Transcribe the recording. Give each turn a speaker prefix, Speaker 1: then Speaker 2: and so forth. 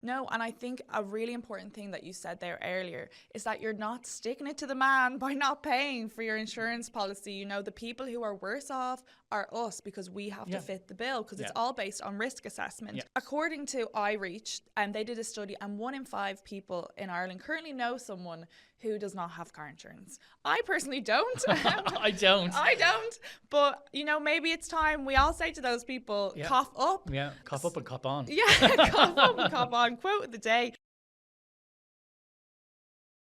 Speaker 1: No, and I think a really important thing that you said there earlier is that you're not sticking it to the man by not paying for your insurance policy. You know, the people who are worse off are us, because we have to fit the bill, because it's all based on risk assessment. According to iReach, they did a study, and 1 in 5 people in Ireland currently know someone who does not have car insurance. I personally don't.
Speaker 2: I don't.
Speaker 1: But, you know, maybe it's time we all say to those people, cough up.
Speaker 2: Yeah, cough up and cop on.
Speaker 1: Yeah, cough up and cop on. Quote of the day.